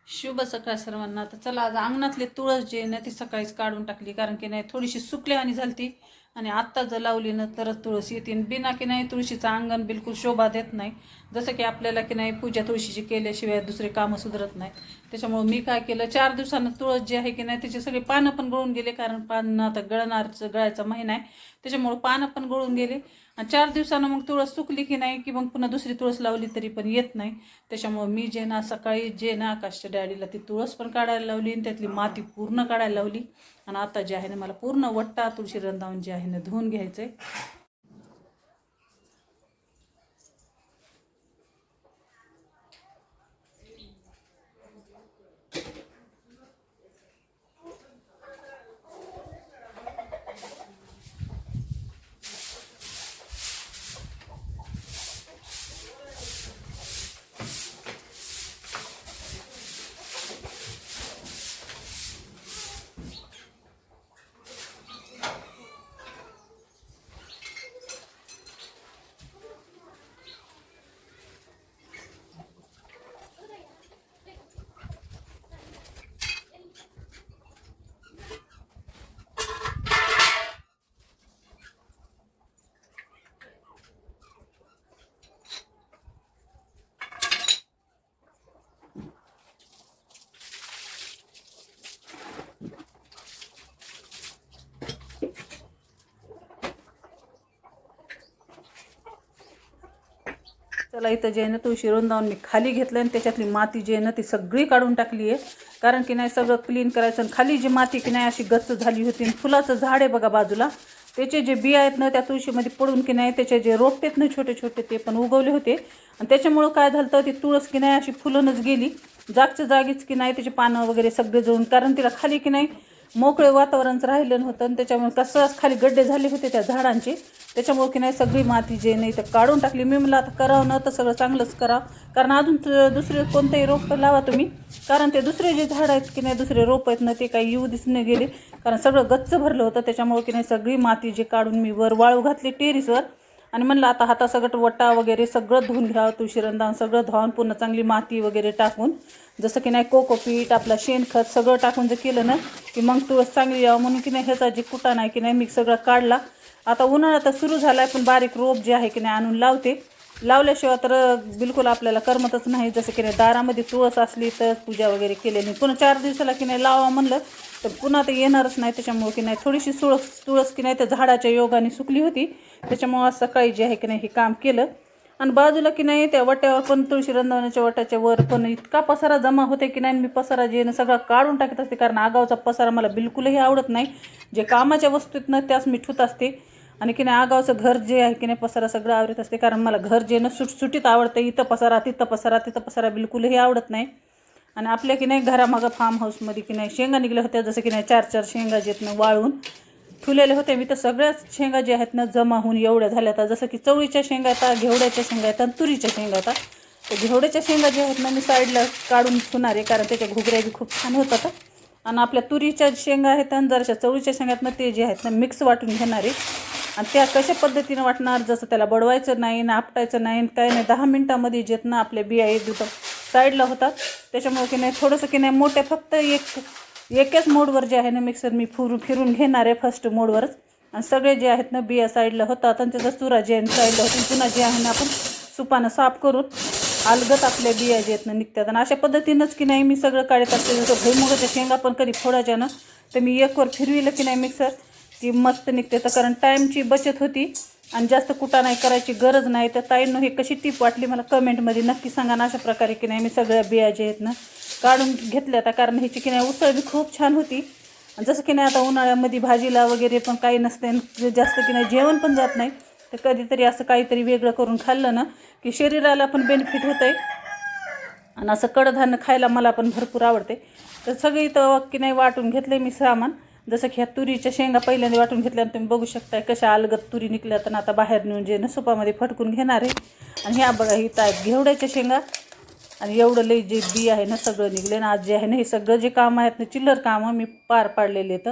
शुभ सकाळ सर्वांना. तर चला, आज अंगणातले तुळस जे ना ती सकाळीच काढून टाकली, कारण की नाही थोडीशी सुकल्यावानी झाली आणि आत्ता जर लावली ना तरच तुळस येते. बिना की नाही तुळशीचं अंगण बिलकुल शोभा देत नाही. जसं की आपल्याला की नाही पूजा तुळशीची केल्याशिवाय दुसरे कामं सुधरत नाही. त्याच्यामुळे मी काय केलं, 4 दिवसानं तुळस जी आहे की नाही त्याची सगळी पानं पण गळून गेले, कारण पानं आता गळायचा महिना आहे, त्याच्यामुळे पानं पण गळून गेले. आणि 4 दिवसानं मग तुळस सुकली की नाही की मग पुन्हा दुसरी तुळस लावली तरी पण येत नाही. त्याच्यामुळं मी जे ना सकाळी जे ना आकाशच्या डॅडीला ती तुळस पण काढायला लावली आणि त्यातली माती पूर्ण काढायला लावली. आणि आता जे आहे ना मला पूर्ण वट्टा तुळशी रंधावून जे आहे ना धुवून घ्यायचं आहे. चला, इथं जे आहे ना तुळशी रुंदावून मी खाली घेतलं आणि त्याच्यातली माती जी आहे ना ती सगळी काढून टाकली आहे. कारण की नाही सगळं क्लीन करायचं. आणि खाली जी माती की नाही अशी गच्च झाली होती. आणि फुलाचं झाड आहे बघा बाजूला, त्याचे जे बिया आहेत ना त्या तुळशीमध्ये पडून की नाही त्याचे जे रोपटे आहेत ना छोटे छोटे ते पण उगवले होते. आणि त्याच्यामुळं काय झालं तर ती तुळस की नाही अशी फुलूनच गेली, जागच्या जागीच की नाही त्याचे पानं वगैरे सगळे जळून. कारण तिला खाली की नाही मोकळे वातावरणच राहिलं नव्हतं आणि त्याच्यामुळे कसंच खाली गड्डे झाले होते त्या झाडांचे. त्याच्यामुळे की नाही सगळी माती जे नाही तर काढून टाकली. मी म्हणलं आता करावं ना तर सगळं चांगलंच करावं, कारण अजून दुसरे कोणतेही रोप लावा तुम्ही, कारण ते दुसरे जे झाड आहेत की नाही दुसरे रोप आहेत ना ते काही येऊ दिसणे गेले, कारण सगळं गच्च भरलं होतं. त्याच्यामुळे की नाही सगळी माती जे काढून मी वर वाळू घातली टेरिसवर. आणि म्हणलं आता हातासगट वटा वगैरे सगळं धुवून घ्यावं, तुळशीरंधान सगळं धुवून पुन्हा चांगली माती वगैरे टाकून, जसं की नाही कोकोपीट आपला शेणखत सगळं टाकून जर केलं ना की मग तुळस चांगली यावं म्हणून की नाही ह्याचा जे कुटा नाही की नाही मी सगळं काढला. आता उन्हाळा तर सुरू झाला आहे, पण बारीक रोप जे आहे की नाही आणून लावते. लावल्याशिवाय तर बिलकुल आपल्याला करमतच नाही. जसं की नाही दारामध्ये तुळस असली तर पूजा वगैरे केलेली, पुन्हा 4 दिवसाला की नाही लावा म्हणलं तर पुन्हा ते येणारच नाही. त्याच्यामुळे की नाही थोडीशी तुळस की नाही त्या झाडाच्या योगाने सुकली होती. त्याच्यामुळं आज सकाळी जे आहे की नाही हे काम केलं. आणि बाजूला की नाही त्या वट्यावर पण तुळशी रंधावण्याच्या वट्याच्या वर पण इतका पसारा जमा होते की नाही मी पसारा जे ना सगळा काढून टाकत असते, कारण आगावचा पसारा मला बिलकुलही आवडत नाही. जे कामाच्या वस्तू आहेत ना त्याच मी ठेवत असते. आणि की नाही आगावचं घर जे आहे की नाही पसारा सगळं आवडत असते, कारण मला घर जे ना सुटसुटीत आवडतं. इथं पसारा तिथं पसारा बिलकुलही आवडत नाही. आणि आपल्या की नाही घरामागं फार्म हाऊसमध्ये की नाही शेंगा निघल्या होत्या, जसं की नाही 4-4 शेंगा जेत ना वाळून ठुलेले होते मी. तर सगळ्याच शेंगा ज्या आहेत ना जमा होऊन एवढ्या झाल्या आता, जसं की चवळीच्या शेंगा येतात, घेवड्याच्या शेंगा येतात, तुरीच्या शेंगा येतात. तर घेवड्याच्या शेंगा ज्या आहेत ना मी साईडला काढून ठेवणार आहे, कारण त्याच्या घुगऱ्या बी खूप छान होतात. आणि आपल्या तुरीच्या शेंगा आहेत आणि जराशा चवळीच्या शेंगात ना ते जे आहेत ना मिक्स वाटून घेणार आहे. आणि त्या कशा पद्धतीनं वाटणार, जसं त्याला बडवायचं नाही ना आपटायचं नाही काय नाही, 10 मिनटामध्ये जेत ना आपल्या बिया एक साईडला होतात. त्याच्यामुळे की नाही थोडंसं की नाही मोठ्या फक्त एकच मोडवर जे आहे ना मिक्सर मी फिरून घेणार आहे फर्स्ट मोडवरच. आणि सगळे जे आहेत ना बिया साईडला होतात आणि त्याचा चुरा जे साईडला होते. पुन्हा जे आहे ना आपण सुपानं साफ करून अलगत आपल्या बिया जे आहेत ना निघतात. आणि अशा पद्धतीनंच की नाही मी सगळं काढत असते. जसं भुईमुगाच्या शेंगा पण कधी फोडायच्या ना तर मी एकवर फिरविलं की नाही मिक्सर ती मस्त निघते. तर कारण टाईमची बचत होती आणि जास्त कुटा नाही करायची गरज नाही. तर ताईंनो ही कशी टीप वाटली मला कमेंटमध्ये नक्की सांगा ना. अशा प्रकारे की नाही मी सगळ्या बिया जे आहेत ना काढून घेतल्या आता, कारण ह्याची की नाही उसळ बी खूप छान होती. आणि जसं की नाही आता उन्हाळ्यामध्ये भाजीला वगैरे पण काही नसते, जास्त की नाही जेवण पण जात नाही, तर कधीतरी असं काहीतरी वेगळं करून खाल्लं ना की शरीराला पण बेनिफिट होतं आहे. आणि असं कडधान्य खायला मला पण भरपूर आवडते. तर सगळी इथं की नाही वाटून घेतले मी सामान. जसं की ह्या तुरीच्या शेंगा पहिल्यांदा वाटून घेतल्या आणि तुम्ही बघू शकता कशा अलगत तुरी निघल्या. तर आता बाहेर नेऊन जे ना सुपामध्ये फटकून घेणार आहे. आणि ह्या बघा इथं आहेत घेवड्याच्या शेंगा. आणि एवढं लई जे बी आहे ना सगळं निघले ना आज जे आहे ना हे सगळं जे काम आहेत ना चिल्लर कामं मी पार पाडलेले आहेत.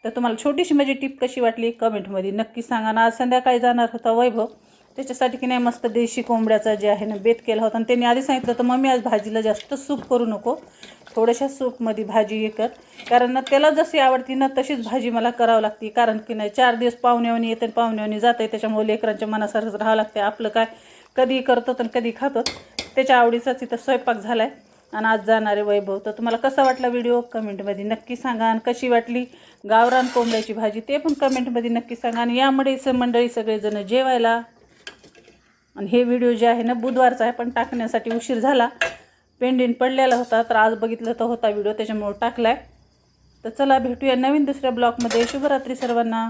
तर तुम्हाला छोटीशी माझी टिप कशी वाटली कमेंटमध्ये नक्की सांगा ना. आज संध्याकाळी जाणार होता वैभव, त्याच्यासाठी की नाही मस्त देशी कोंबड्याचा जे आहे ना बेत केला होता. आणि त्यांनी आधी सांगितलं तर मम्मी आज भाजीला जास्त सूप करू नको, थोड्याशा सूपमध्ये भाजी हे कर, कारण ना त्याला जशी आवडती ना तशीच भाजी मला करावं लागते. कारण की नाही 4 दिवस पाहुण्यावानी येते आणि पाहुण्यावानी जाते, त्याच्यामुळे लेकरांच्या मनासारखंच राहावं लागते. आपलं काय कधी करतो आणि कधी खातो, त्याच्या आवडीचाच इथं स्वयंपाक झाला आहे. आणि आज जाणारे वैभव. तर तुम्हाला कसा वाटला व्हिडिओ कमेंटमध्ये नक्की सांगा. आणि कशी वाटली गावरान कोंबड्याची भाजी ते पण कमेंटमध्ये नक्की सांगा. आणि यामुळे मंडळी सगळेजण जेवायला. आणि हे व्हिडिओ जे आहे ना बुधवारचा आहे, पण टाकण्यासाठी उशीर झाला, पेंडिंग पडलेला होता. तर आज बघितलं तर होता व्हिडिओ, त्याच्यामुळे टाकला आहे. तर चला भेटूया नवीन दुसऱ्या ब्लॉगमध्ये. शुभरात्री सर्वांना.